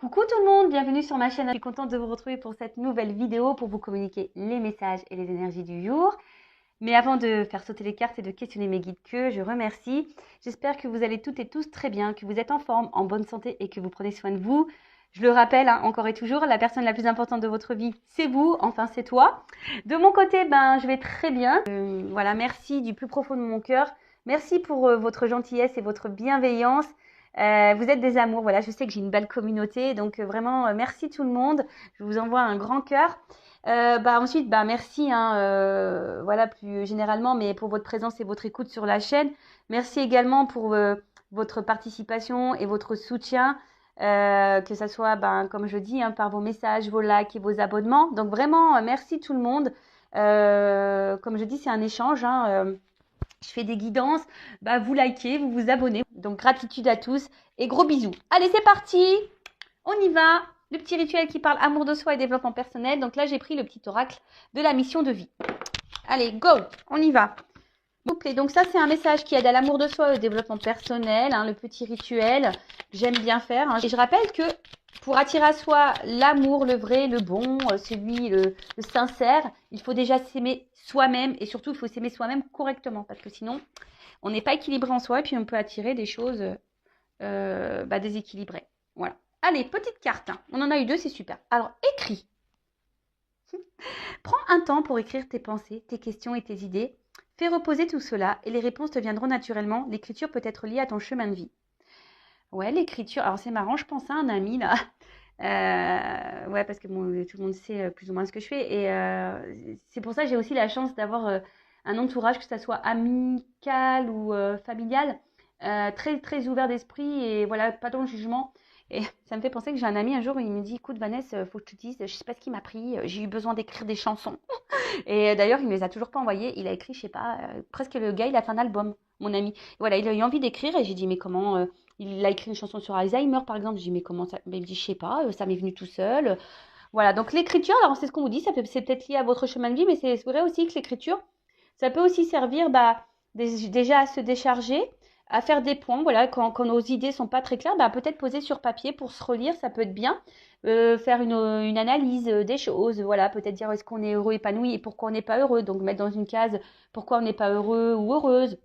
Coucou tout le monde, bienvenue sur ma chaîne. Je suis contente de vous retrouver pour cette nouvelle vidéo pour vous communiquer les messages et les énergies du jour. Mais avant de faire sauter les cartes et de questionner mes guides que je remercie, j'espère que vous allez toutes et tous très bien, que vous êtes en forme, en bonne santé et que vous prenez soin de vous. Je le rappelle, encore et toujours, la personne la plus importante de votre vie, c'est vous, enfin c'est toi. De mon côté, je vais très bien. Voilà, merci du plus profond de mon cœur. Merci pour votre gentillesse et votre bienveillance. Vous êtes des amours, voilà, je sais que j'ai une belle communauté, donc vraiment merci tout le monde. Je vous envoie un grand cœur. Ensuite, merci, voilà, plus généralement, mais pour votre présence et votre écoute sur la chaîne. Merci également pour votre participation et votre soutien, que ça soit, comme je dis, par vos messages, vos likes et vos abonnements. Donc vraiment, merci tout le monde. Comme je dis, c'est un échange, je fais des guidances, vous likez, vous vous abonnez. Donc gratitude à tous et gros bisous. Allez, c'est parti, on y va. Le petit rituel qui parle amour de soi et développement personnel. Donc là, j'ai pris le petit oracle de la mission de vie. Allez, go, on y va. Donc ça, c'est un message qui aide à l'amour de soi et au développement personnel, le petit rituel que j'aime bien faire. Et je rappelle que pour attirer à soi l'amour, le vrai, le bon, celui, le sincère, il faut déjà s'aimer soi-même et surtout, il faut s'aimer soi-même correctement parce que sinon, on n'est pas équilibré en soi et puis on peut attirer des choses déséquilibrées. Voilà. Allez, petite carte. On en a eu deux, c'est super. Alors, écris. Prends un temps pour écrire tes pensées, tes questions et tes idées. Fais reposer tout cela et les réponses te viendront naturellement. L'écriture peut être liée à ton chemin de vie. Ouais, l'écriture. Alors, c'est marrant, je pense à un ami là. Ouais, parce que tout le monde sait plus ou moins ce que je fais. Et c'est pour ça que j'ai aussi la chance d'avoir un entourage, que ce soit amical ou familial, très, très ouvert d'esprit et voilà, pas dans le jugement. Et ça me fait penser que j'ai un ami un jour, il me dit, écoute Vanessa, faut que je te dise, je sais pas ce qui m'a pris, j'ai eu besoin d'écrire des chansons. Et d'ailleurs, il ne les a toujours pas envoyées. Il a écrit, je sais pas, presque le gars, il a fait un album, mon ami. Voilà, il a eu envie d'écrire et j'ai dit, mais comment il a écrit une chanson sur Alzheimer, par exemple. J'ai dit, mais comment ça? Mais il me dit, je sais pas, ça m'est venu tout seul. Voilà, donc l'écriture, alors c'est ce qu'on vous dit, c'est peut-être lié à votre chemin de vie, mais c'est vrai aussi que l'écriture, ça peut aussi servir déjà à se décharger, à faire des points. Voilà, quand nos idées sont pas très claires, peut-être poser sur papier pour se relire, ça peut être bien. Faire une analyse des choses, voilà, peut-être dire est-ce qu'on est heureux, épanoui et pourquoi on n'est pas heureux. Donc mettre dans une case pourquoi on n'est pas heureux ou heureuse.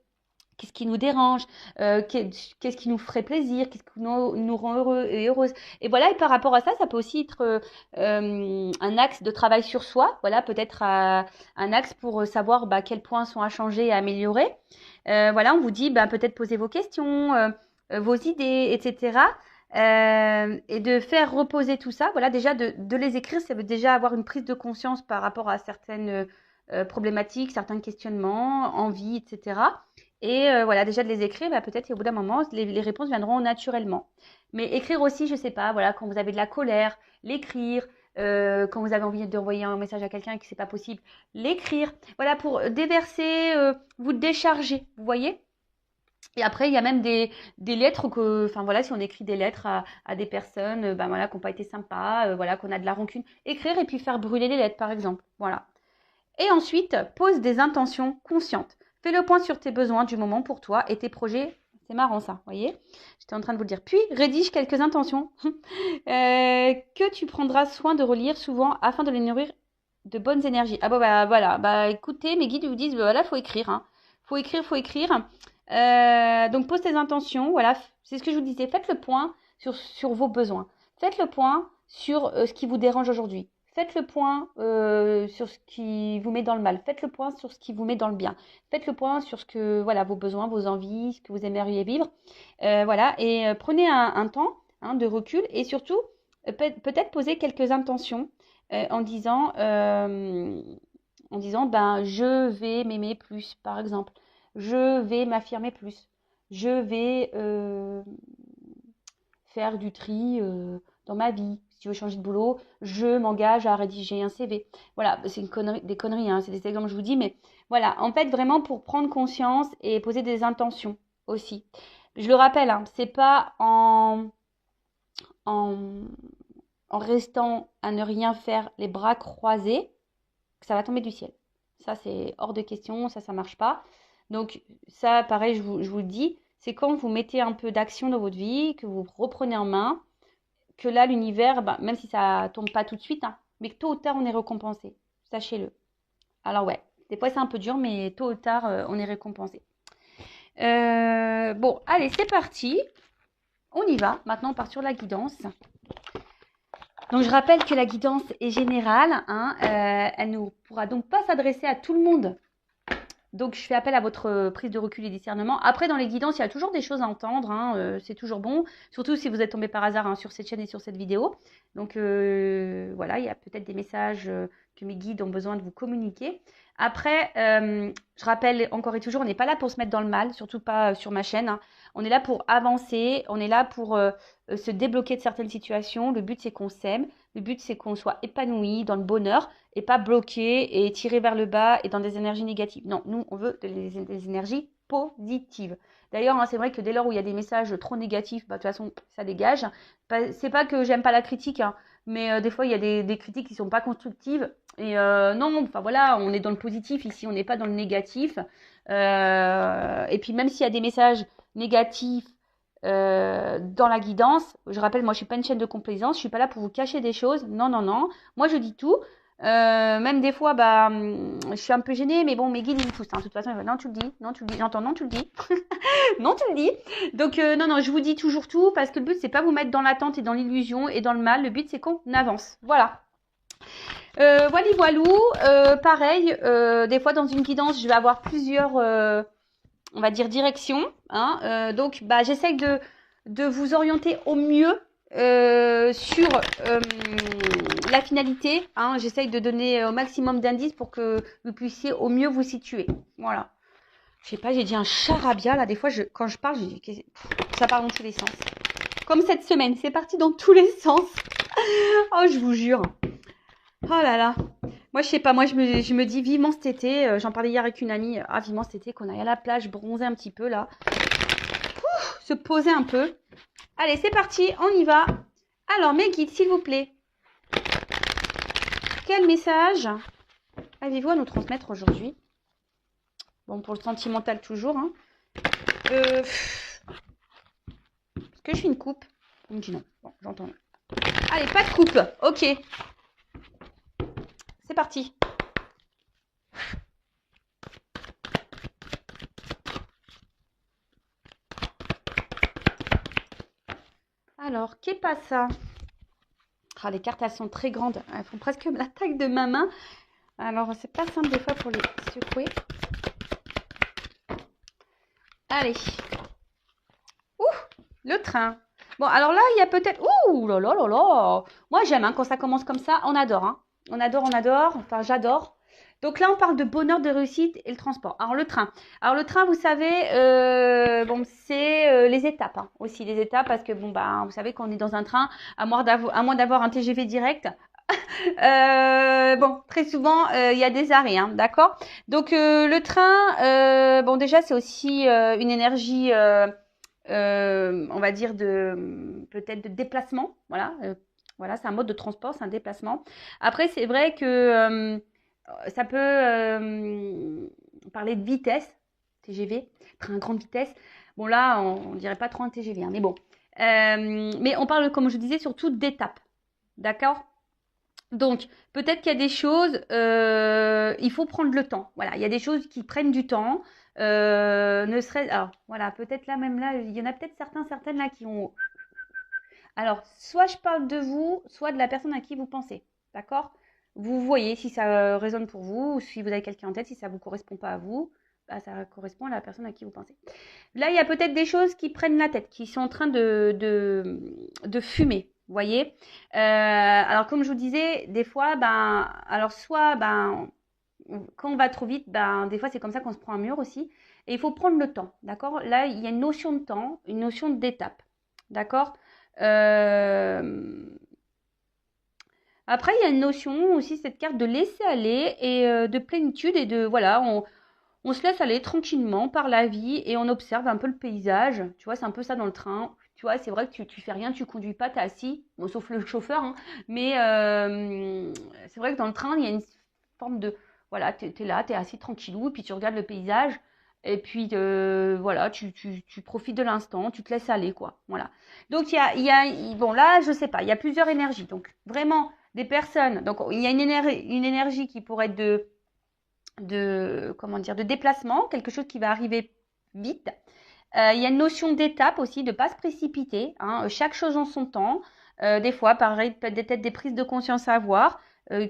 Qu'est-ce qui nous dérange, qu'est-ce qui nous ferait plaisir, qu'est-ce qui nous rend heureux et heureuse. Et voilà, et par rapport à ça, ça peut aussi être un axe de travail sur soi. Voilà, peut-être un axe pour savoir quels points sont à changer et à améliorer. Voilà, on vous dit peut-être poser vos questions, vos idées, etc. Et de faire reposer tout ça. Voilà, déjà de les écrire, ça veut déjà avoir une prise de conscience par rapport à certaines problématiques, certains questionnements, envies, etc. Et voilà, déjà de les écrire, peut-être au bout d'un moment, les réponses viendront naturellement. Mais écrire aussi, je sais pas, voilà, quand vous avez de la colère, l'écrire. Quand vous avez envie d'envoyer un message à quelqu'un et que c'est pas possible, l'écrire. Voilà, pour déverser, vous décharger, vous voyez. Et après, il y a même des lettres voilà, si on écrit des lettres à des personnes, voilà, qui n'ont pas été sympas, voilà, qu'on a de la rancune, écrire et puis faire brûler les lettres, par exemple. Voilà. Et ensuite, pose des intentions conscientes. Fais le point sur tes besoins du moment pour toi et tes projets. C'est marrant ça, vous voyez. J'étais en train de vous le dire. Puis, rédige quelques intentions que tu prendras soin de relire souvent afin de les nourrir de bonnes énergies. Ah bon, voilà. Écoutez, mes guides vous disent, voilà, faut écrire. Faut écrire. Donc, pose tes intentions. Voilà, c'est ce que je vous disais. Faites le point sur vos besoins. Faites le point sur ce qui vous dérange aujourd'hui. Faites le point sur ce qui vous met dans le mal. Faites le point sur ce qui vous met dans le bien. Faites le point sur vos besoins, vos envies, ce que vous aimeriez vivre. Voilà, et prenez un temps de recul et surtout, peut-être poser quelques intentions en disant, je vais m'aimer plus, par exemple. Je vais m'affirmer plus. Je vais faire du tri dans ma vie. Si je veux changer de boulot, je m'engage à rédiger un CV. Voilà, c'est des conneries, c'est des exemples que je vous dis, mais voilà, en fait, vraiment pour prendre conscience et poser des intentions aussi. Je le rappelle, c'est pas en, en restant à ne rien faire les bras croisés que ça va tomber du ciel. Ça, c'est hors de question, ça marche pas. Donc ça, pareil, je vous le dis, c'est quand vous mettez un peu d'action dans votre vie, que vous reprenez en main, que là, l'univers, bah, même si ça tombe pas tout de suite, hein, mais que tôt ou tard, on est récompensé. Sachez-le. Alors ouais, des fois c'est un peu dur, mais tôt ou tard, on est récompensé. Bon, allez, c'est parti. On y va. Maintenant, on part sur la guidance. Donc, je rappelle que la guidance est générale. Hein, elle ne pourra donc pas s'adresser à tout le monde. Donc, je fais appel à votre prise de recul et discernement. Après, dans les guidances, il y a toujours des choses à entendre. Hein, c'est toujours bon. Surtout si vous êtes tombé par hasard, hein, sur cette chaîne et sur cette vidéo. Donc, voilà, il y a peut-être des messages que mes guides ont besoin de vous communiquer. Après, je rappelle encore et toujours, on n'est pas là pour se mettre dans le mal, surtout pas sur ma chaîne. Hein. On est là pour avancer, on est là pour se débloquer de certaines situations. Le but, c'est qu'on s'aime. Le but, c'est qu'on soit épanoui dans le bonheur et pas bloqué et tiré vers le bas et dans des énergies négatives. Non, nous, on veut des énergies positives. D'ailleurs, hein, c'est vrai que dès lors où il y a des messages trop négatifs, bah, de toute façon, ça dégage. C'est pas que j'aime pas la critique, hein, mais des fois, il y a des critiques qui sont pas constructives. Et non, enfin voilà, on est dans le positif ici, on n'est pas dans le négatif. Et puis même s'il y a des messages négatifs dans la guidance, je rappelle, moi je suis pas une chaîne de complaisance, je suis pas là pour vous cacher des choses. Non, non, non. Moi je dis tout. Même des fois, bah, je suis un peu gênée, mais bon, mes guides ils me poussent. Hein. De toute façon, ils vont, non, tu le dis, non, tu le dis. J'entends, non, tu le dis, non, tu le dis. Donc non, non, je vous dis toujours tout parce que le but c'est pas vous mettre dans l'attente et dans l'illusion et dans le mal. Le but c'est qu'on avance. Voilà. Voilà, voilou. Pareil, des fois dans une guidance, je vais avoir plusieurs, on va dire, directions. Hein, donc, bah, j'essaye de vous orienter au mieux sur la finalité. Hein, j'essaye de donner au maximum d'indices pour que vous puissiez au mieux vous situer. Voilà. Je sais pas, j'ai dit un charabia là. Des fois, quand je parle, ça part dans tous les sens. Comme cette semaine, c'est parti dans tous les sens. Oh, je vous jure. Oh là là. Moi, je sais pas, moi, je me dis vivement cet été. J'en parlais hier avec une amie. Ah, vivement cet été, qu'on aille à la plage, bronzer un petit peu là. Se poser un peu. Allez, c'est parti, on y va. Alors, mes guides, s'il vous plaît. Quel message avez-vous à nous transmettre aujourd'hui? Bon, pour le sentimental toujours. Hein. Est-ce que je fais une coupe? On me dit non. Bon, j'entends. Allez, pas de coupe. Ok. C'est parti. Alors, qu'est pas ça? Ah, les cartes, elles sont très grandes. Elles font presque la taille de ma main. Alors, c'est pas simple des fois pour les secouer. Allez. Ouh, le train. Bon, alors là, il y a peut-être... Ouh, là là là là. Moi, j'aime hein, quand ça commence comme ça. On adore. Hein. On adore, on adore. Enfin, j'adore. Donc là, on parle de bonheur, de réussite et le transport. Alors, le train. Alors, le train, vous savez, bon, c'est les étapes hein, aussi. Les étapes parce que, bon, bah, vous savez qu'on est dans un train, à moins d'avoir un TGV direct. Bon, très souvent, il y a des arrêts, hein, d'accord? Donc, le train, bon, déjà, c'est aussi une énergie, on va dire, peut-être de déplacement. Voilà, voilà, c'est un mode de transport, c'est un déplacement. Après, c'est vrai que ça peut parler de vitesse, TGV, train à grande vitesse. Bon, là, on dirait pas trop un TGV, hein, mais bon. Mais on parle, comme je disais, surtout d'étapes. D'accord? Donc, peut-être qu'il y a des choses, il faut prendre le temps. Voilà, il y a des choses qui prennent du temps. Ne serait alors, voilà, peut-être là, même là, il y en a peut-être certaines là qui ont. Alors, soit je parle de vous, soit de la personne à qui vous pensez. D'accord? Vous voyez si ça résonne pour vous, ou si vous avez quelqu'un en tête, si ça ne vous correspond pas à vous, bah, ça correspond à la personne à qui vous pensez. Là, il y a peut-être des choses qui prennent la tête, qui sont en train de fumer. Vous voyez alors, comme je vous disais, des fois, ben, alors soit, ben, quand on va trop vite, ben, des fois, c'est comme ça qu'on se prend un mur aussi. Et il faut prendre le temps, d'accord? Là, il y a une notion de temps, une notion d'étape, d'accord? Après, il y a une notion aussi, cette carte de laisser aller et de plénitude et de, voilà, on se laisse aller tranquillement par la vie et on observe un peu le paysage. Tu vois, c'est un peu ça dans le train. Tu vois, c'est vrai que tu fais rien, tu conduis pas, tu es assis, bon, sauf le chauffeur, hein, mais c'est vrai que dans le train, il y a une forme de, voilà, tu es là, tu es assis tranquillou, et puis tu regardes le paysage. Et puis, voilà, tu profites de l'instant, tu te laisses aller, quoi. Voilà. Donc, bon, là, je sais pas, il y a plusieurs énergies. Donc, vraiment, des personnes. Donc, il y a une énergie qui pourrait être comment dire, de déplacement, quelque chose qui va arriver vite. Il y a une notion d'étape aussi, de ne pas se précipiter, hein, chaque chose en son temps. Des fois, pareil, peut-être des prises de conscience à avoir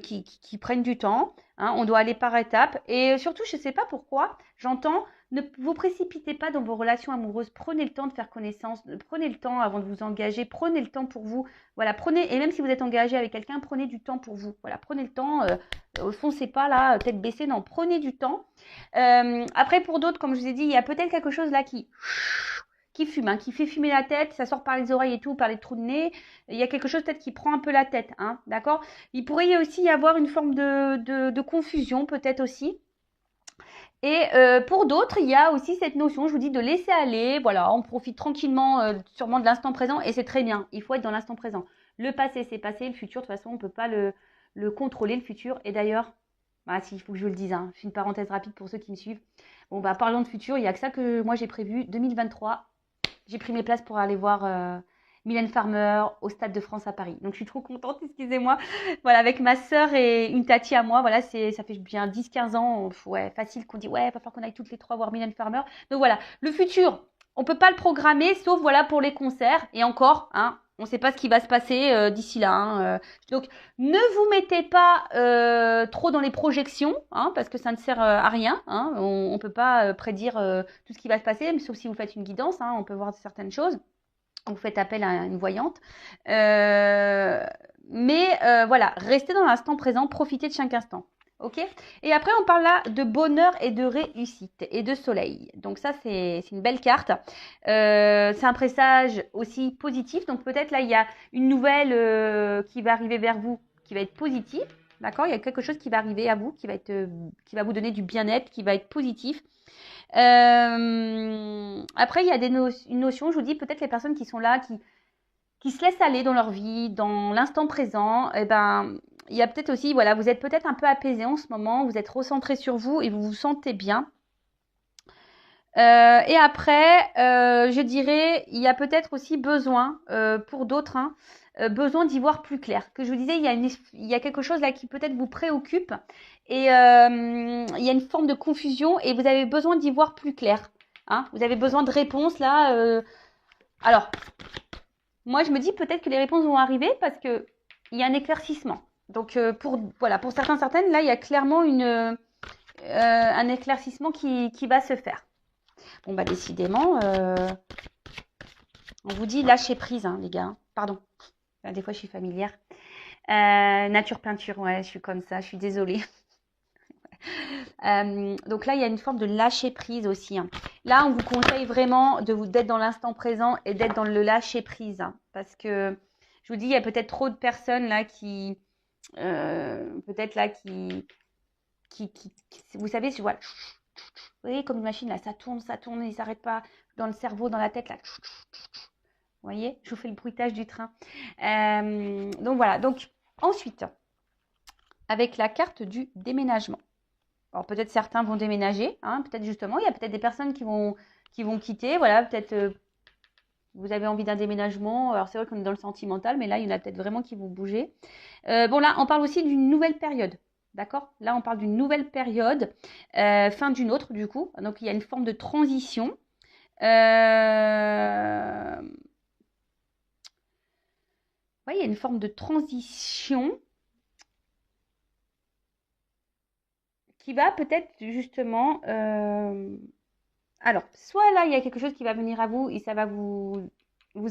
qui prennent du temps. Hein, on doit aller par étapes. Et surtout, je ne sais pas pourquoi, j'entends, ne vous précipitez pas dans vos relations amoureuses. Prenez le temps de faire connaissance. Prenez le temps avant de vous engager. Prenez le temps pour vous. Voilà, prenez, et même si vous êtes engagé avec quelqu'un, prenez du temps pour vous. Voilà, prenez le temps. Foncez pas là, tête baissée. Non, prenez du temps. Après, pour d'autres, comme je vous ai dit, il y a peut-être quelque chose là qui fume, hein, qui fait fumer la tête, ça sort par les oreilles et tout, par les trous de nez. Il y a quelque chose peut-être qui prend un peu la tête, hein, d'accord. Il pourrait aussi y avoir une forme de confusion, peut-être aussi. Et pour d'autres, il y a aussi cette notion, je vous dis, de laisser aller. Voilà, on profite tranquillement, sûrement de l'instant présent, et c'est très bien. Il faut être dans l'instant présent. Le passé, c'est passé. Le futur, de toute façon, on ne peut pas le contrôler, le futur. Et d'ailleurs, ah si, il faut que je vous le dise, hein, je fais une parenthèse rapide pour ceux qui me suivent. Bon, bah, parlons de futur, il n'y a que ça que moi j'ai prévu. 2023, j'ai pris mes places pour aller voir Mylène Farmer au Stade de France à Paris. Donc je suis trop contente, excusez-moi. Voilà, avec ma sœur et une tati à moi. Voilà, ça fait bien 10-15 ans, ouais, facile qu'on dit, ouais, il va falloir qu'on aille toutes les trois voir Mylène Farmer. Donc voilà, le futur, on ne peut pas le programmer, sauf voilà pour les concerts. Et encore, hein, on ne sait pas ce qui va se passer d'ici là. Hein. Donc ne vous mettez pas trop dans les projections, hein, parce que ça ne sert à rien. Hein. On ne peut pas prédire tout ce qui va se passer, sauf si vous faites une guidance. Hein, on peut voir certaines choses. Vous faites appel à une voyante. Voilà, restez dans l'instant présent, profitez de chaque instant. Ok. Et après, on parle là de bonheur et de réussite et de soleil. Donc ça, c'est une belle carte. C'est un présage aussi positif. Donc peut-être là, il y a une nouvelle qui va arriver vers vous, qui va être positive. D'accord. Il y a quelque chose qui va arriver à vous, qui va vous donner du bien-être, qui va être positif. Après, il y a une notion, je vous dis, peut-être les personnes qui sont là, qui se laissent aller dans leur vie, dans l'instant présent, eh ben, il y a peut-être aussi, voilà, vous êtes peut-être un peu apaisé en ce moment, vous êtes recentré sur vous et vous vous sentez bien. Et après, je dirais, il y a peut-être aussi besoin, pour d'autres, hein, besoin d'y voir plus clair. Que je vous disais, il y a quelque chose là qui peut-être vous préoccupe et il y a une forme de confusion et vous avez besoin d'y voir plus clair. Hein. Vous avez besoin de réponses là. Alors, moi je me dis peut-être que les réponses vont arriver parce que il y a un éclaircissement. Donc pour certaines, là il y a clairement un éclaircissement qui va se faire. Bon, bah, décidément, on vous dit lâcher prise, hein, les gars. Pardon. Des fois, je suis familière. Nature peinture, ouais, je suis comme ça, je suis désolée. Donc là, il y a une forme de lâcher prise aussi. Hein. Là, on vous conseille vraiment d'être dans l'instant présent et d'être dans le lâcher prise. Hein, parce que, je vous dis, il y a peut-être trop de personnes là peut-être là vous savez, voilà, vous voyez, comme une machine, là, ça tourne, et il ne s'arrête pas dans le cerveau, dans la tête, là. Vous voyez, je vous fais le bruitage du train. Donc voilà, donc ensuite, avec la carte du déménagement. Alors peut-être certains vont déménager, hein, peut-être justement, il y a peut-être des personnes qui vont quitter, voilà, peut-être vous avez envie d'un déménagement. Alors c'est vrai qu'on est dans le sentimental, mais là, il y en a peut-être vraiment qui vont bouger. Bon là, on parle aussi d'une nouvelle période. D'accord. Là, on parle d'une nouvelle période, fin d'une autre du coup. Donc, il y a une forme de transition. Ouais, il y a une forme de transition qui va peut-être justement... Alors, soit là, il y a quelque chose qui va venir à vous et ça va vous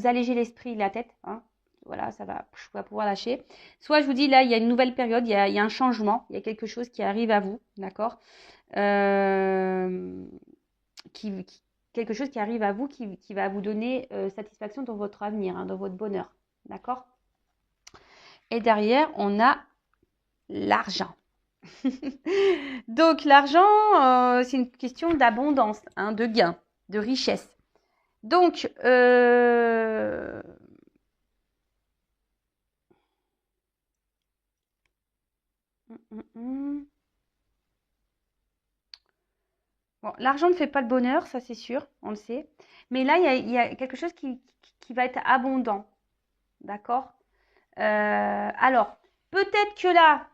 alléger l'esprit, la tête. Hein. Voilà, ça va pouvoir lâcher. Soit je vous dis, là, il y a une nouvelle période, il y a un changement, il y a quelque chose qui arrive à vous, d'accord quelque chose qui arrive à vous qui va vous donner satisfaction dans votre avenir, hein, dans votre bonheur, d'accord. Et derrière, on a l'argent. Donc l'argent, c'est une question d'abondance, hein, de gain, de richesse. Donc, Bon, l'argent ne fait pas le bonheur, ça c'est sûr, on le sait. Mais là, il y a quelque chose qui va être abondant. D'accord? Alors, peut-être que là,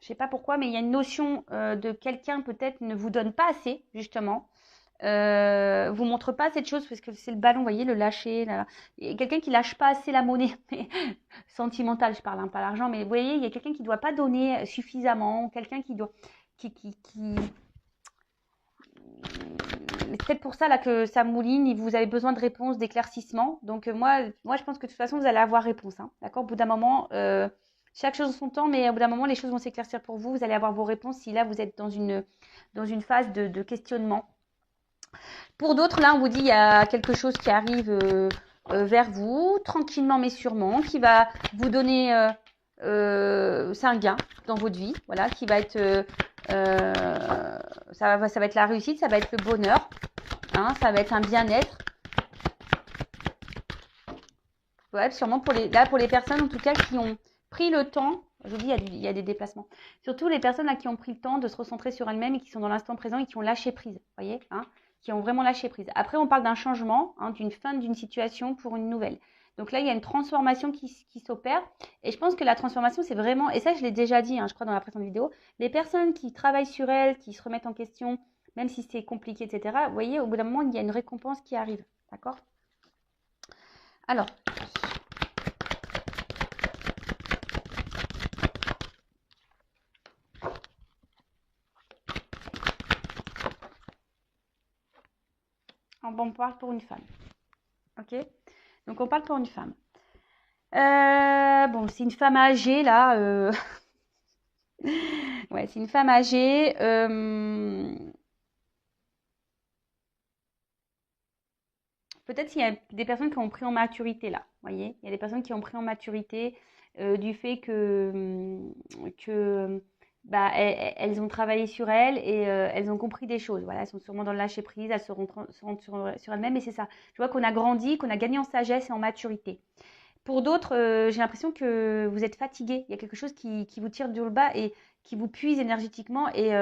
je sais pas pourquoi, mais il y a une notion de quelqu'un peut-être ne vous donne pas assez, justement. Vous montre pas cette chose parce que c'est le ballon, vous voyez, le lâcher. Là, là. Et quelqu'un qui lâche pas assez la monnaie, sentimentale, je parle, hein, pas l'argent, mais vous voyez, il y a quelqu'un qui doit pas donner suffisamment, quelqu'un qui doit, qui c'est peut-être pour ça là que ça mouline et vous avez besoin de réponses, d'éclaircissements. Donc moi, je pense que de toute façon, vous allez avoir réponse. Hein, d'accord? Au bout d'un moment, chaque chose en son temps, mais au bout d'un moment, les choses vont s'éclaircir pour vous. Vous allez avoir vos réponses si là, vous êtes dans une phase de questionnement. Pour d'autres, là, on vous dit il y a quelque chose qui arrive vers vous, tranquillement mais sûrement, qui va vous donner c'est un gain dans votre vie, voilà, qui va être ça va être la réussite, ça va être le bonheur, hein, ça va être un bien-être. Ouais, sûrement pour les personnes en tout cas qui ont pris le temps, je vous dis il y a des déplacements. Surtout les personnes là qui ont pris le temps de se recentrer sur elles-mêmes et qui sont dans l'instant présent et qui ont lâché prise, voyez, hein, qui ont vraiment lâché prise. Après on parle d'un changement, hein, d'une fin d'une situation pour une nouvelle. Donc là il y a une transformation qui s'opère et je pense que la transformation c'est vraiment, et ça je l'ai déjà dit, hein, je crois dans la précédente vidéo, les personnes qui travaillent sur elles, qui se remettent en question, même si c'est compliqué, etc. Vous voyez, au bout d'un moment il y a une récompense qui arrive, d'accord? Alors, on parle pour une femme. Ok? Donc, on parle pour une femme. Bon, c'est une femme âgée, là. Ouais, c'est une femme âgée. Peut-être qu'il y a des personnes qui ont pris en maturité, là. Vous voyez? Il y a des personnes qui ont pris en maturité du fait que bah, elles ont travaillé sur elles et elles ont compris des choses. Voilà, elles sont sûrement dans le lâcher prise, elles se rendent sur elles-mêmes et c'est ça. Je vois qu'on a grandi, qu'on a gagné en sagesse et en maturité. Pour d'autres, j'ai l'impression que vous êtes fatigué. Il y a quelque chose qui vous tire du bas et qui vous puise énergétiquement et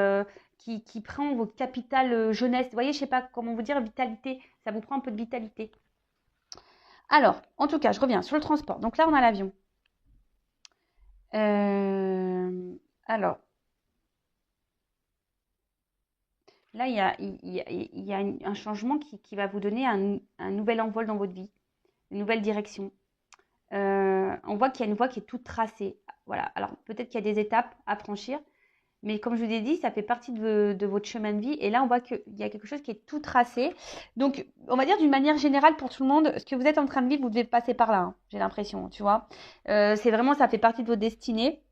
qui prend votre capital jeunesse. Vous voyez, je ne sais pas comment vous dire, vitalité. Ça vous prend un peu de vitalité. Alors, en tout cas, je reviens sur le transport. Donc là, on a l'avion. Alors, là, il y a un changement qui va vous donner un nouvel envol dans votre vie, une nouvelle direction. On voit qu'il y a une voie qui est toute tracée. Voilà. Alors, peut-être qu'il y a des étapes à franchir, mais comme je vous ai dit, ça fait partie de votre chemin de vie. Et là, on voit qu'il y a quelque chose qui est tout tracé. Donc, on va dire d'une manière générale pour tout le monde, ce que vous êtes en train de vivre, vous devez passer par là, hein, j'ai l'impression, tu vois. C'est vraiment, ça fait partie de votre destinée.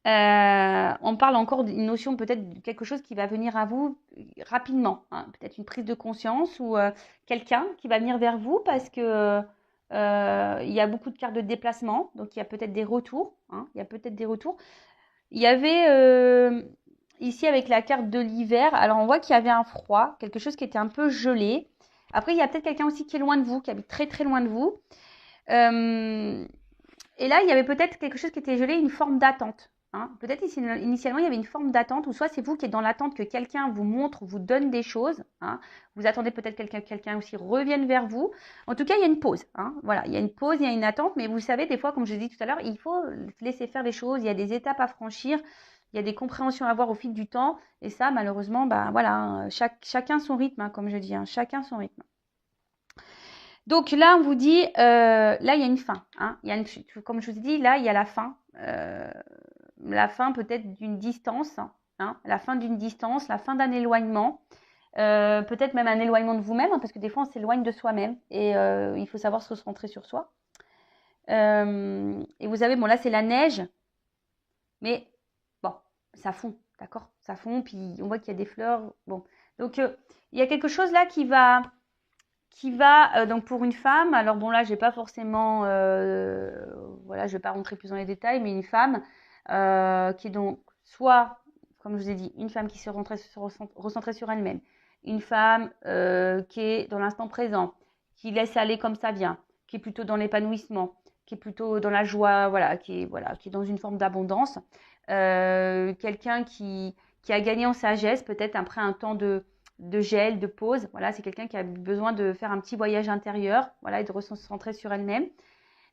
On parle encore d'une notion peut-être de quelque chose qui va venir à vous rapidement, hein, peut-être une prise de conscience ou quelqu'un qui va venir vers vous parce que il y a beaucoup de cartes de déplacement, donc il y a peut-être des retours, hein, il y a peut-être des retours. Il y avait ici avec la carte de l'hiver, alors on voit qu'il y avait un froid, quelque chose qui était un peu gelé. Après, il y a peut-être quelqu'un aussi qui est loin de vous, qui habite très très loin de vous. Et là, il y avait peut-être quelque chose qui était gelé, une forme d'attente. Hein. Peut-être initialement, il y avait une forme d'attente, ou soit c'est vous qui êtes dans l'attente que quelqu'un vous montre, vous donne des choses. Hein. Vous attendez peut-être que quelqu'un aussi revienne vers vous. En tout cas, il y a une pause. Hein. Voilà, il y a une pause, il y a une attente, mais vous savez, des fois, comme je l'ai dit tout à l'heure, il faut laisser faire les choses. Il y a des étapes à franchir, il y a des compréhensions à avoir au fil du temps. Et ça, malheureusement, bah voilà, hein, chacun son rythme, hein, comme je dis, hein, chacun son rythme. Donc là, on vous dit, là, il y a une fin. Hein. Comme je vous ai dit, là, il y a la fin peut-être d'une distance, hein, la fin d'une distance, la fin d'un éloignement, peut-être même un éloignement de vous-même, hein, parce que des fois, on s'éloigne de soi-même et il faut savoir se recentrer sur soi. Et vous savez, bon, là, c'est la neige, mais bon, ça fond, d'accord? Ça fond, puis on voit qu'il y a des fleurs. Bon, donc il y a quelque chose là qui va donc pour une femme, alors bon là j'ai pas forcément voilà, je vais pas rentrer plus dans les détails, mais une femme qui est donc soit, comme je vous ai dit, une femme qui se recentrée sur elle-même, une femme qui est dans l'instant présent, qui laisse aller comme ça vient, qui est plutôt dans l'épanouissement, qui est plutôt dans la joie, voilà, qui est dans une forme d'abondance, quelqu'un qui a gagné en sagesse peut-être après un temps de de gel, de pause. Voilà, c'est quelqu'un qui a besoin de faire un petit voyage intérieur, voilà, et de se concentrer sur elle-même.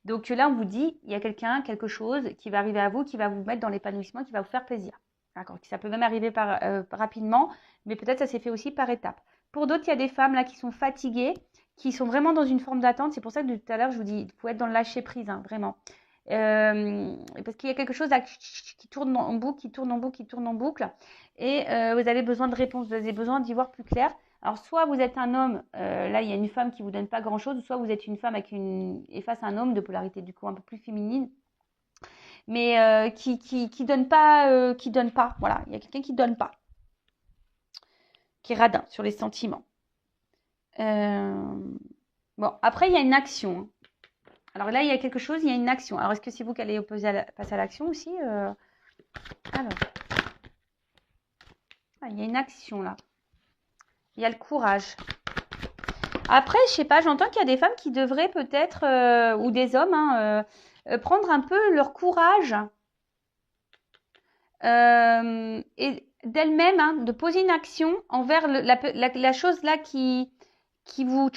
Donc là, on vous dit, il y a quelqu'un, quelque chose qui va arriver à vous, qui va vous mettre dans l'épanouissement, qui va vous faire plaisir. D'accord. Ça peut même arriver rapidement, mais peut-être ça s'est fait aussi par étapes. Pour d'autres, il y a des femmes là qui sont fatiguées, qui sont vraiment dans une forme d'attente. C'est pour ça que tout à l'heure, je vous dis, il faut être dans le lâcher prise, hein, vraiment. Parce qu'il y a quelque chose là qui tourne en boucle, qui tourne en boucle, qui tourne en boucle. Et vous avez besoin de réponses, vous avez besoin d'y voir plus clair. Alors, soit vous êtes un homme, là, il y a une femme qui vous donne pas grand-chose, soit vous êtes une femme et face à un homme de polarité du coup un peu plus féminine, mais qui donne pas, Voilà, il y a quelqu'un qui donne pas, qui est radin sur les sentiments. Bon, après, il y a une action. Hein. Alors là, il y a quelque chose, il y a une action. Alors, est-ce que c'est vous qui allez passer à l'action aussi Alors, il y a une action là. Il y a le courage. Après, je sais pas, j'entends qu'il y a des femmes qui devraient peut-être, ou des hommes, hein, prendre un peu leur courage et d'elle-même, hein, de poser une action envers la chose là qui vous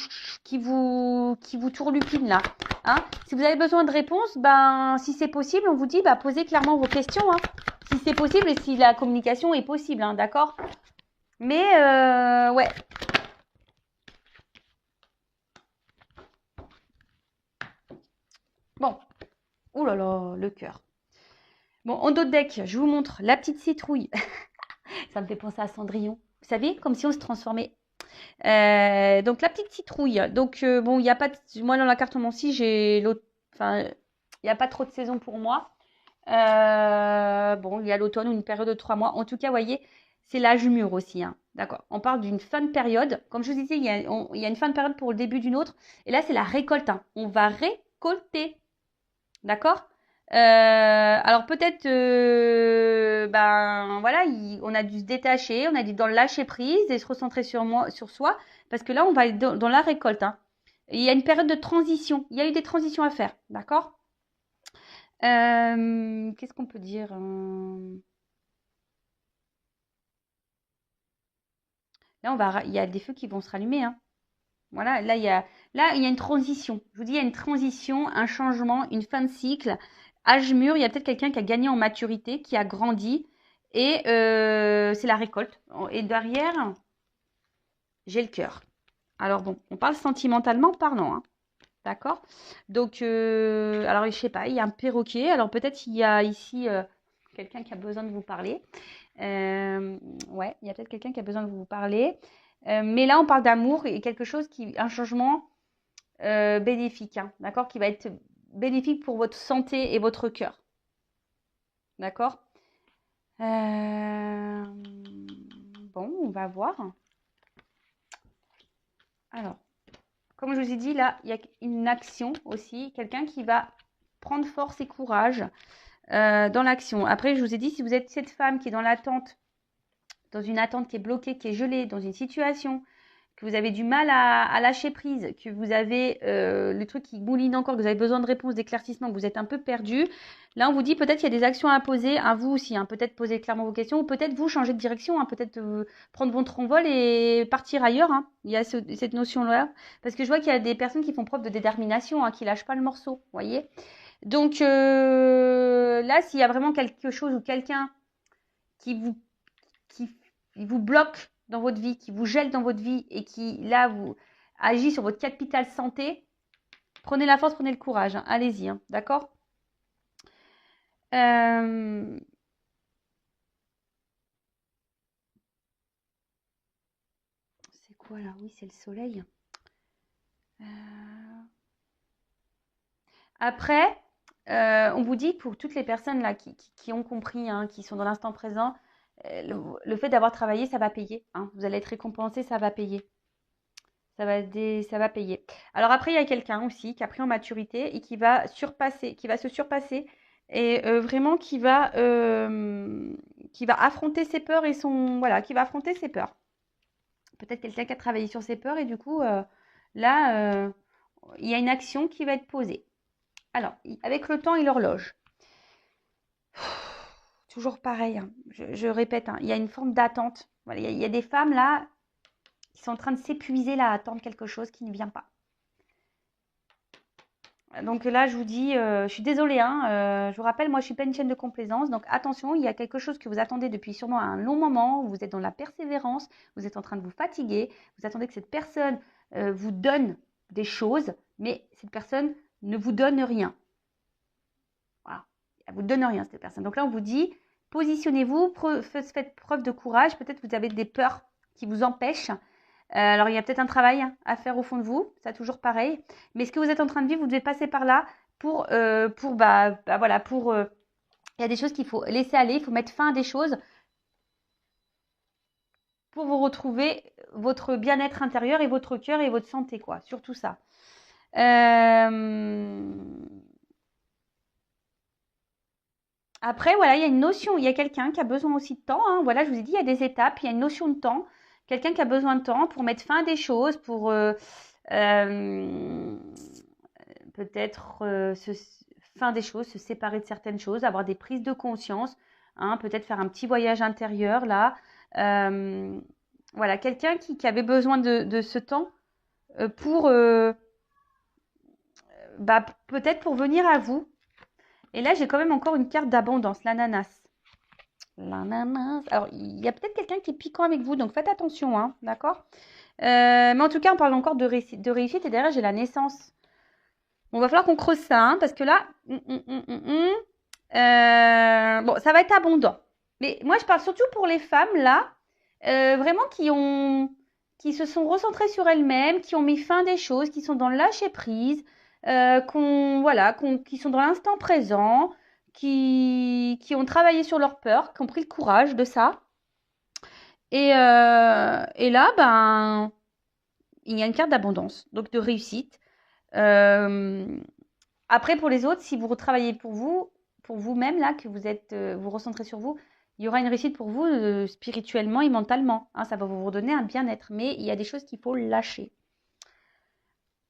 tourlupine là. Hein. Si vous avez besoin de réponses, ben si c'est possible, on vous dit posez clairement vos questions. Hein. Si c'est possible et si la communication est possible, hein, d'accord. Mais ouais. Bon. Ouh là là, le cœur. Bon, en dos de deck, je vous montre la petite citrouille. Ça me fait penser à Cendrillon. Vous savez, comme si on se transformait. Donc, la petite citrouille. Donc, bon, il n'y a pas de... Moi, dans la cartomancie, j'ai l'autre... Enfin, il n'y a pas trop de saison pour moi. Bon, il y a l'automne ou une période de 3 mois. En tout cas, vous voyez, c'est l'âge mûr aussi. Hein. D'accord. On parle d'une fin de période. Comme je vous disais, il y a une fin de période pour le début d'une autre. Et là, c'est la récolte. Hein. On va récolter. D'accord. Alors peut-être, voilà, on a dû se détacher, on a dû dans le lâcher prise et se recentrer sur soi, parce que là, on va être dans la récolte. Hein. Il y a une période de transition. Il y a eu des transitions à faire, d'accord. Qu'est-ce qu'on peut dire Là, il y a des feux qui vont se rallumer. Hein. Voilà, là, il y a une transition. Je vous dis, il y a une transition, un changement, une fin de cycle. Âge mûr, il y a peut-être quelqu'un qui a gagné en maturité, qui a grandi. Et c'est la récolte. Et derrière, j'ai le cœur. Alors bon, on parle sentimentalement parlant. Hein. D'accord. Donc, alors, je sais pas, il y a un perroquet. Alors peut-être il y a ici quelqu'un qui a besoin de vous parler. Ouais, il y a peut-être quelqu'un qui a besoin de vous parler. Mais là, on parle d'amour et quelque chose un changement bénéfique, hein, d'accord, qui va être bénéfique pour votre santé et votre cœur. D'accord. Bon, on va voir. Alors, comme je vous ai dit, là, il y a une action aussi, quelqu'un qui va prendre force et courage dans l'action. Après, je vous ai dit, si vous êtes cette femme qui est dans l'attente, dans une attente qui est bloquée, qui est gelée, dans une situation, que vous avez du mal à lâcher prise, que vous avez le truc qui mouline encore, que vous avez besoin de réponses, d'éclaircissement, que vous êtes un peu perdu. Là, on vous dit peut-être qu'il y a des actions à poser, à vous aussi. Hein, peut-être poser clairement vos questions, ou peut-être vous changer de direction, hein, peut-être prendre votre envol et partir ailleurs. Hein. Il y a cette notion-là. Parce que je vois qu'il y a des personnes qui font preuve de détermination, hein, qui lâchent pas le morceau, vous voyez. Donc là, s'il y a vraiment quelque chose ou quelqu'un qui vous bloque dans votre vie, qui vous gèle dans votre vie et qui, là, vous agit sur votre capital santé, prenez la force, prenez le courage. Hein. Allez-y, hein. D'accord. C'est quoi là? Oui, c'est le soleil. Après, on vous dit pour toutes les personnes là qui ont compris, hein, qui sont dans l'instant présent, le fait d'avoir travaillé, ça va payer. Hein. Vous allez être récompensé, ça va payer. Ça va payer. Alors après, il y a quelqu'un aussi qui a pris en maturité et qui va se surpasser et vraiment qui va affronter ses peurs et qui va affronter ses peurs. Peut-être quelqu'un qui a travaillé sur ses peurs et du coup, là, il y a une action qui va être posée. Alors, avec le temps et l'horloge. Toujours pareil, hein. Je répète, hein, il y a une forme d'attente. Voilà, il y a des femmes là, qui sont en train de s'épuiser là à attendre quelque chose qui ne vient pas. Donc là, je vous dis, je suis désolée, hein, je vous rappelle, moi, je suis pas une chaîne de complaisance. Donc attention, il y a quelque chose que vous attendez depuis sûrement un long moment. Vous êtes dans la persévérance, vous êtes en train de vous fatiguer. Vous attendez que cette personne vous donne des choses, mais cette personne ne vous donne rien. Voilà, elle vous donne rien, cette personne. Donc là, on vous dit, positionnez-vous, faites preuve de courage. Peut-être que vous avez des peurs qui vous empêchent. Alors, il y a peut-être un travail à faire au fond de vous, ça toujours pareil. Mais ce que vous êtes en train de vivre, vous devez passer par là pour voilà, il y a des choses qu'il faut laisser aller, il faut mettre fin à des choses pour vous retrouver votre bien-être intérieur et votre cœur et votre santé, quoi. Surtout ça. Après, voilà, il y a une notion, il y a quelqu'un qui a besoin aussi de temps, hein. Voilà, je vous ai dit, il y a des étapes, il y a une notion de temps. Quelqu'un qui a besoin de temps pour mettre fin à des choses, pour peut-être fin des choses, se séparer de certaines choses, avoir des prises de conscience, hein, peut-être faire un petit voyage intérieur là. Voilà, quelqu'un qui avait besoin de ce temps pour peut-être pour venir à vous. Et là, j'ai quand même encore une carte d'abondance, l'ananas. L'ananas. Alors, il y a peut-être quelqu'un qui est piquant avec vous, donc faites attention, hein, d'accord? Mais en tout cas, on parle encore de réussite et derrière, j'ai la naissance. Bon, va falloir qu'on creuse ça, hein, parce que là, bon, ça va être abondant. Mais moi, je parle surtout pour les femmes, là, vraiment qui se sont recentrées sur elles-mêmes, qui ont mis fin à des choses, qui sont dans le lâcher-prise, qui sont dans l'instant présent, qui ont travaillé sur leur peur, qui ont pris le courage de ça. Et là, ben, il y a une carte d'abondance, donc de réussite. Après, pour les autres, si vous retravaillez pour vous-même, là, que vous êtes, vous recentrez sur vous, il y aura une réussite pour vous spirituellement et mentalement. Hein, ça va vous redonner un bien-être. Mais il y a des choses qu'il faut lâcher.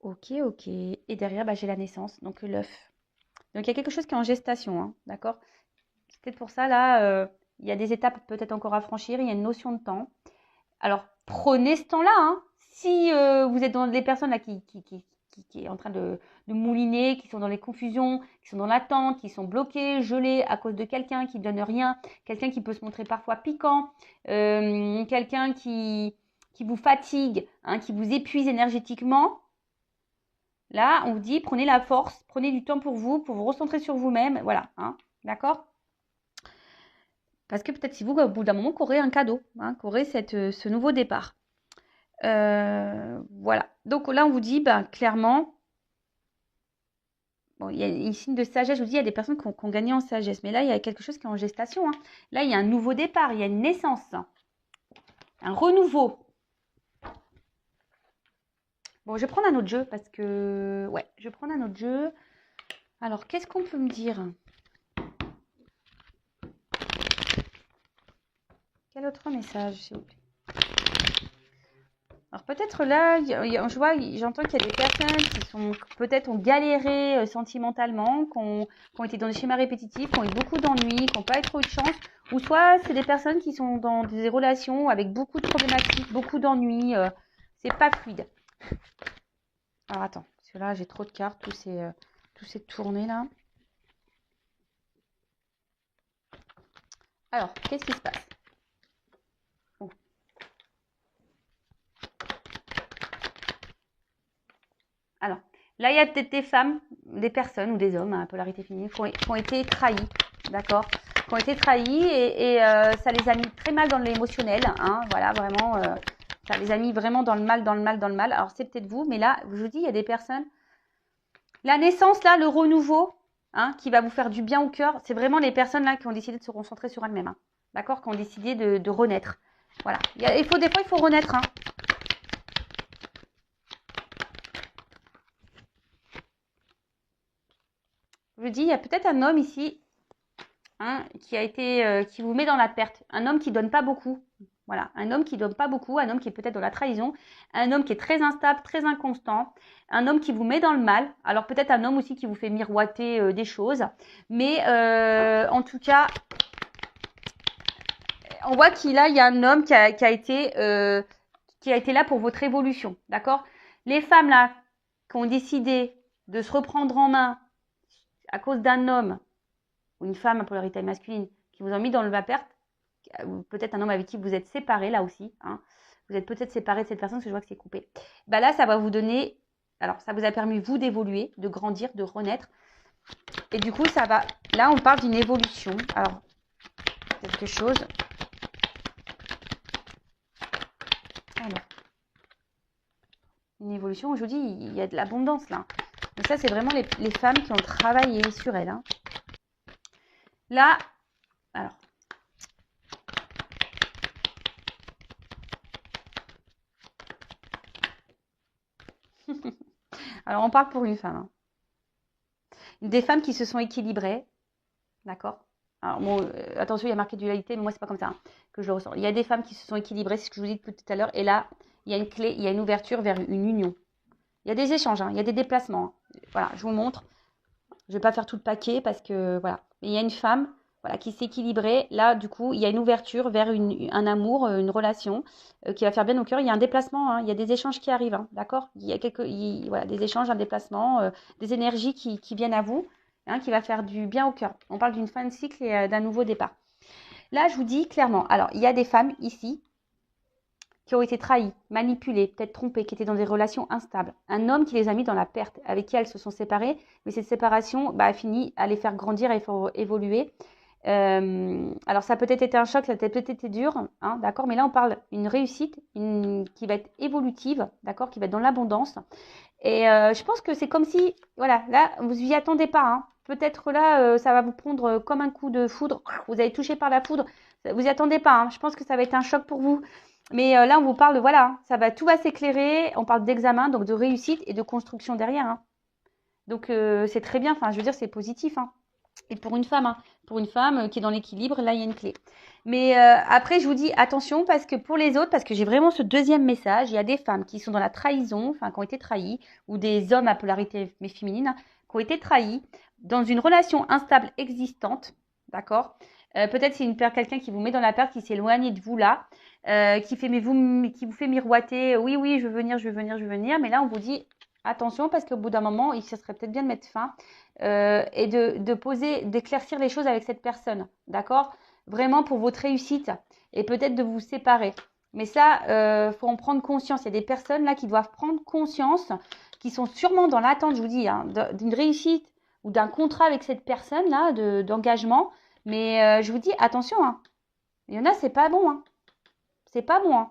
Ok, ok. Et derrière, bah, j'ai la naissance, donc l'œuf. Donc il y a quelque chose qui est en gestation, hein, d'accord? C'est peut-être pour ça, là, il y a des étapes peut-être encore à franchir. Il y a une notion de temps. Alors, prenez ce temps-là, hein. Si vous êtes dans des personnes là, qui est en train de mouliner, qui sont dans les confusions, qui sont dans l'attente, qui sont bloquées, gelées à cause de quelqu'un qui ne donne rien, quelqu'un qui peut se montrer parfois piquant, quelqu'un qui vous fatigue, hein, qui vous épuise énergétiquement. Là, on vous dit, prenez la force, prenez du temps pour vous recentrer sur vous-même. Voilà, hein, d'accord? Parce que peut-être si vous, au bout d'un moment, qu'aurez un cadeau, hein, qu'aurez ce nouveau départ. Voilà. Donc là, on vous dit, ben, clairement, bon, il y a une signe de sagesse. Je vous dis, il y a des personnes qui ont gagné en sagesse. Mais là, il y a quelque chose qui est en gestation, hein. Là, il y a un nouveau départ, il y a une naissance, hein. Un renouveau. Bon, je vais prendre un autre jeu parce que... Ouais, je vais prendre un autre jeu. Alors, qu'est-ce qu'on peut me dire? Quel autre message, s'il vous plaît? Alors peut-être là, je vois, j'entends qu'il y a des personnes qui sont peut-être ont galéré sentimentalement, qui ont été dans des schémas répétitifs, qui ont eu beaucoup d'ennuis, qui n'ont pas eu trop de chance, ou soit c'est des personnes qui sont dans des relations avec beaucoup de problématiques, beaucoup d'ennuis, c'est pas fluide. Alors attends, parce que là j'ai trop de cartes, tout s'est tourné là. Alors, qu'est-ce qui se passe? Alors, là, il y a peut-être des femmes, des personnes ou des hommes, à polarité féminine, qui ont été trahis, d'accord? Qui ont été trahis et ça les a mis très mal dans l'émotionnel, hein, voilà, vraiment, ça les a mis vraiment dans le mal, dans le mal, dans le mal. Alors, c'est peut-être vous, mais là, je vous dis, il y a des personnes. La naissance, là, le renouveau, hein, qui va vous faire du bien au cœur, c'est vraiment les personnes là qui ont décidé de se concentrer sur elles-mêmes, hein, d'accord? Qui ont décidé de renaître. Voilà. Des fois, il faut renaître, hein. Je dis, il y a peut-être un homme ici, hein, qui vous met dans la perte. Un homme qui donne pas beaucoup. Voilà, un homme qui donne pas beaucoup, un homme qui est peut-être dans la trahison, un homme qui est très instable, très inconstant, un homme qui vous met dans le mal. Alors peut-être un homme aussi qui vous fait miroiter des choses. Mais en tout cas, on voit qu'il y a un homme qui a été qui a été là pour votre évolution, d'accord? Les femmes là qui ont décidé de se reprendre en main à cause d'un homme ou une femme à polarité masculine qui vous ont mis dans le va-perte, ou peut-être un homme avec qui vous êtes séparés là aussi, hein, vous êtes peut-être séparés de cette personne parce que je vois que c'est coupé. Bah là, ça va vous donner, alors ça vous a permis vous d'évoluer, de grandir, de renaître. Et du coup, ça va, là on parle d'une évolution. Alors, quelque chose. Alors, une évolution, je vous dis, il y a de l'abondance là. Donc ça, c'est vraiment les femmes qui ont travaillé sur elles. Hein. Là, alors. Alors, on parle pour une femme. Hein. Des femmes qui se sont équilibrées. D'accord? Alors, bon, attention, il y a marqué dualité, mais moi, c'est pas comme ça hein, que je le ressens. Il y a des femmes qui se sont équilibrées, c'est ce que je vous dis depuis tout à l'heure. Et là, il y a une clé, il y a une ouverture vers une union. Il y a des échanges, hein, il y a des déplacements. Hein. Voilà, je vous montre. Je ne vais pas faire tout le paquet parce que, voilà. Mais il y a une femme voilà, qui s'est équilibrée. Là, du coup, il y a une ouverture vers un amour, une relation qui va faire bien au cœur. Il y a un déplacement, hein, il y a des échanges qui arrivent, hein, d'accord? Il y a voilà, des échanges, un déplacement, des énergies qui viennent à vous, hein, qui va faire du bien au cœur. On parle d'une fin de cycle et d'un nouveau départ. Là, je vous dis clairement, alors, il y a des femmes ici qui ont été trahies, manipulées, peut-être trompées, qui étaient dans des relations instables. Un homme qui les a mis dans la perte, avec qui elles se sont séparées, mais cette séparation a fini à les faire grandir et faire évoluer. Alors ça a peut-être été un choc, ça a peut-être été dur, hein, d'accord, mais là on parle d'une réussite qui va être évolutive, d'accord, qui va être dans l'abondance. Et je pense que c'est comme si, voilà, là vous y attendez pas, hein. Peut-être là ça va vous prendre comme un coup de foudre, vous allez toucher par la foudre, vous y attendez pas, hein. Je pense que ça va être un choc pour vous. Mais là, on vous parle de, voilà, tout va s'éclairer. On parle d'examen, donc de réussite et de construction derrière. Hein. Donc, c'est très bien. Enfin, je veux dire, c'est positif. Hein. Et pour une femme, qui est dans l'équilibre, là, il y a une clé. Mais après, je vous dis attention parce que pour les autres, parce que j'ai vraiment ce deuxième message, il y a des femmes qui sont dans la trahison, enfin, qui ont été trahies, ou des hommes à polarité féminine, hein, qui ont été trahis dans une relation instable existante. D'accord? Peut-être c'est quelqu'un qui vous met dans la perte, qui s'est éloigné de vous là. Qui vous fait miroiter, oui, oui, je veux venir, je veux venir, je veux venir. Mais là, on vous dit attention parce qu'au bout d'un moment, ça serait peut-être bien de mettre fin et d'éclaircir les choses avec cette personne, d'accord? Vraiment pour votre réussite et peut-être de vous séparer. Mais ça, faut en prendre conscience. Il y a des personnes là qui doivent prendre conscience, qui sont sûrement dans l'attente, je vous dis, hein, d'une réussite ou d'un contrat avec cette personne là, d'engagement. Mais je vous dis attention, hein. Il y en a, c'est pas bon, hein. C'est pas bon, hein.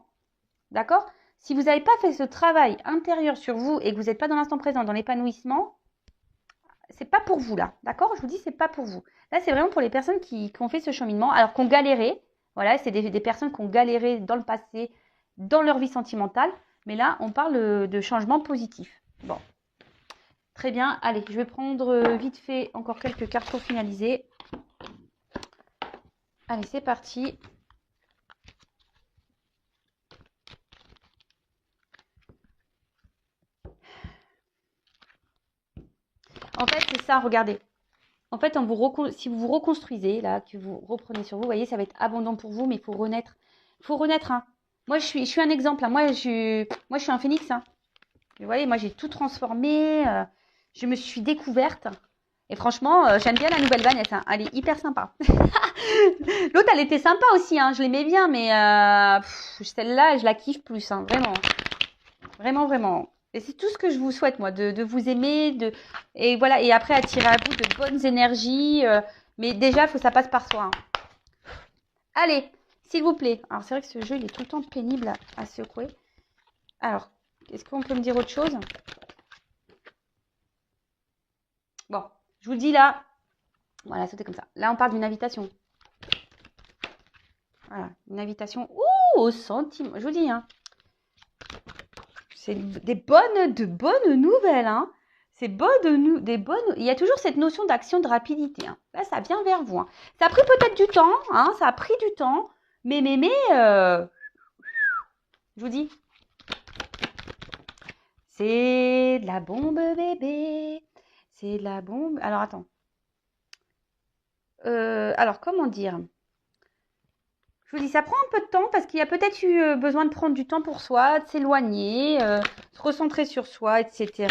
D'accord? Si vous n'avez pas fait ce travail intérieur sur vous et que vous n'êtes pas dans l'instant présent, dans l'épanouissement, c'est pas pour vous là. D'accord? Je vous dis, c'est pas pour vous. Là, c'est vraiment pour les personnes qui ont fait ce cheminement, alors qu'on galéré. Voilà, c'est des personnes qui ont galéré dans le passé, dans leur vie sentimentale. Mais là, on parle de changement positif. Bon. Très bien. Allez, je vais prendre vite fait encore quelques cartes pour finaliser. Allez, c'est parti. En fait, c'est ça, regardez. En fait, si vous vous reconstruisez, là, que vous reprenez sur vous, vous voyez, ça va être abondant pour vous, mais il faut renaître. Il faut renaître, hein. Moi, je suis un exemple. Hein. Moi, je suis un phénix. Hein. Vous voyez, moi, j'ai tout transformé. Je me suis découverte. Et franchement, j'aime bien la nouvelle Vanessa. Hein. Elle est hyper sympa. L'autre, elle était sympa aussi. Hein. Je l'aimais bien, mais celle-là, je la kiffe plus. Hein. Vraiment. Vraiment, vraiment. Et c'est tout ce que je vous souhaite, moi, de vous aimer, et voilà, et après attirer à vous de bonnes énergies. Mais déjà, il faut que ça passe par soi. Hein. Allez, s'il vous plaît. Alors, c'est vrai que ce jeu, il est tout le temps pénible à secouer. Alors, est-ce qu'on peut me dire autre chose? Bon, je vous le dis là. Voilà, c'était comme ça. Là, on parle d'une invitation. Voilà, une invitation. Ouh, au sentiment. Je vous dis, hein. C'est de bonnes nouvelles, hein. C'est des bonnes. Il y a toujours cette notion d'action, de rapidité. Hein. Là, ça vient vers vous. Hein. Ça a pris peut-être du temps, hein. Ça a pris du temps, mais, je vous dis, c'est de la bombe bébé. C'est de la bombe. Alors attends. Alors comment dire? Je Je vous dis, ça prend un peu de temps parce qu'il y a peut-être eu besoin de prendre du temps pour soi, de s'éloigner, se recentrer sur soi, etc.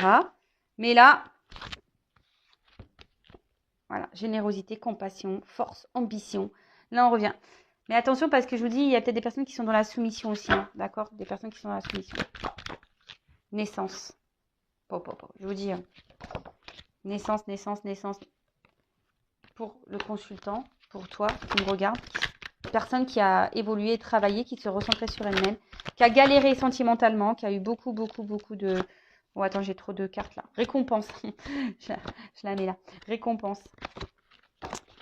Mais là, voilà, générosité, compassion, force, ambition. Là, on revient. Mais attention parce que je vous dis, il y a peut-être des personnes qui sont dans la soumission aussi, hein, d'accord? Des personnes qui sont dans la soumission. Naissance. Je vous dis, naissance. Pour le consultant, pour toi qui me regarde, personne qui a évolué, travaillé, qui se recentrait sur elle-même, qui a galéré sentimentalement, qui a eu beaucoup de... Oh, attends, j'ai trop de cartes là. Récompense. je la mets là. Récompense.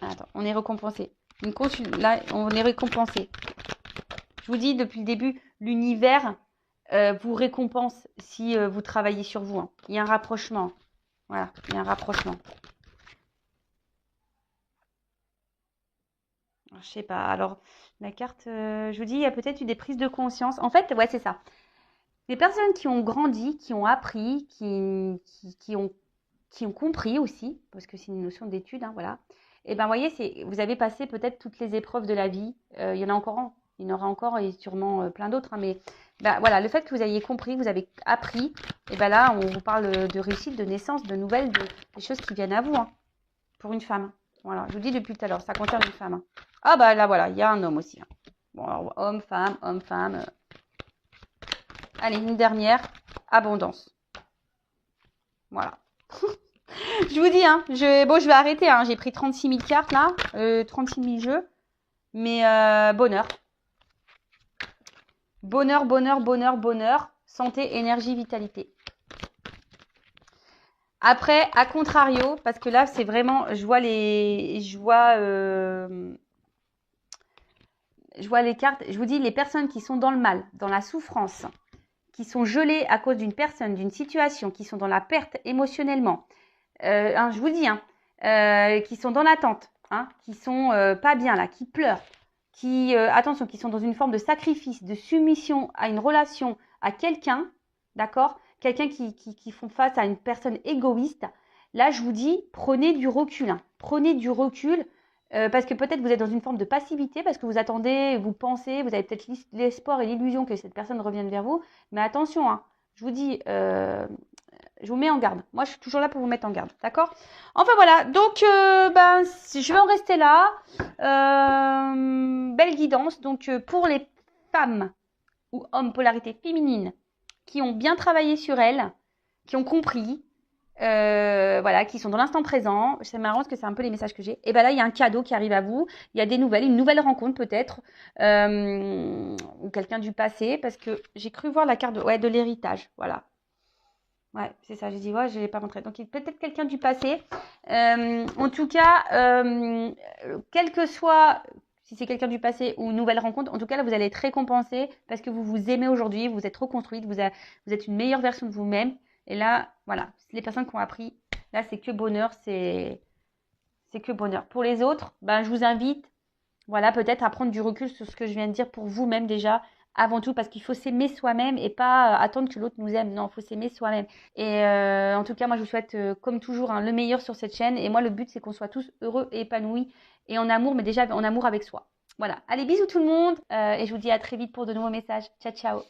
Attends, on est récompensé. Là, on est récompensé. Je vous dis depuis le début, l'univers vous récompense si vous travaillez sur vous. Hein. Il y a un rapprochement. Voilà, il y a un rapprochement. Je sais pas. Alors, la carte, je vous dis, il y a peut-être eu des prises de conscience. En fait, ouais, c'est ça. Les personnes qui ont grandi, qui ont appris, qui ont compris aussi, parce que c'est une notion d'étude, hein, voilà. Et ben, vous voyez, vous avez passé peut-être toutes les épreuves de la vie. Il y en a encore, il y en aura encore et sûrement plein d'autres. Hein, mais ben, voilà, le fait que vous ayez compris, que vous avez appris, et ben là, on vous parle de réussite, de naissance, de nouvelles, des choses qui viennent à vous, hein, pour une femme. Voilà, je vous dis depuis tout à l'heure, ça concerne une femme. Hein. Ah bah là, voilà, il y a un homme aussi. Hein. Bon, alors, homme, femme. Allez, une dernière, abondance. Voilà. Je vous dis, hein, je vais arrêter. Hein, j'ai pris 36 000 cartes là, 36 000 jeux. Mais bonheur. Bonheur. Santé, énergie, vitalité. Après, à contrario, parce que là, c'est vraiment, je vois les cartes. Je vous dis, les personnes qui sont dans le mal, dans la souffrance, qui sont gelées à cause d'une personne, d'une situation, qui sont dans la perte émotionnellement. Je vous dis, qui sont dans l'attente, qui sont pas bien là, qui pleurent, attention, qui sont dans une forme de sacrifice, de soumission à une relation, à quelqu'un, d'accord? Quelqu'un qui font face à une personne égoïste. Là, je vous dis, prenez du recul. Hein. Prenez du recul parce que peut-être vous êtes dans une forme de passivité, parce que vous attendez, vous pensez, vous avez peut-être l'espoir et l'illusion que cette personne revienne vers vous. Mais attention, hein, je vous dis, je vous mets en garde. Moi, je suis toujours là pour vous mettre en garde. D'accord? Enfin, voilà. Donc, je vais en rester là. Belle guidance. Donc, pour les femmes ou hommes polarité féminine qui ont bien travaillé sur elles, qui ont compris, voilà, qui sont dans l'instant présent. C'est marrant parce que c'est un peu les messages que j'ai. Et ben là, il y a un cadeau qui arrive à vous. Il y a des nouvelles, une nouvelle rencontre peut-être, ou quelqu'un du passé, parce que j'ai cru voir la carte de l'héritage. Voilà. Ouais, c'est ça. J'ai dit, ouais, je ne l'ai pas montré. Donc, peut-être quelqu'un du passé. En tout cas, quel que soit, si c'est quelqu'un du passé ou une nouvelle rencontre, en tout cas, là, vous allez être récompensé parce que vous vous aimez aujourd'hui, vous êtes reconstruite, vous êtes une meilleure version de vous-même. Et là, voilà, les personnes qui ont appris, là, c'est que bonheur, c'est que bonheur. Pour les autres, je vous invite, voilà, peut-être à prendre du recul sur ce que je viens de dire pour vous-même déjà, avant tout, parce qu'il faut s'aimer soi-même et pas attendre que l'autre nous aime. Non, il faut s'aimer soi-même. Et en tout cas, moi, je vous souhaite, comme toujours, le meilleur sur cette chaîne. Et moi, le but, c'est qu'on soit tous heureux et épanouis et en amour, mais déjà en amour avec soi. Voilà. Allez, bisous tout le monde. Et je vous dis à très vite pour de nouveaux messages. Ciao, ciao.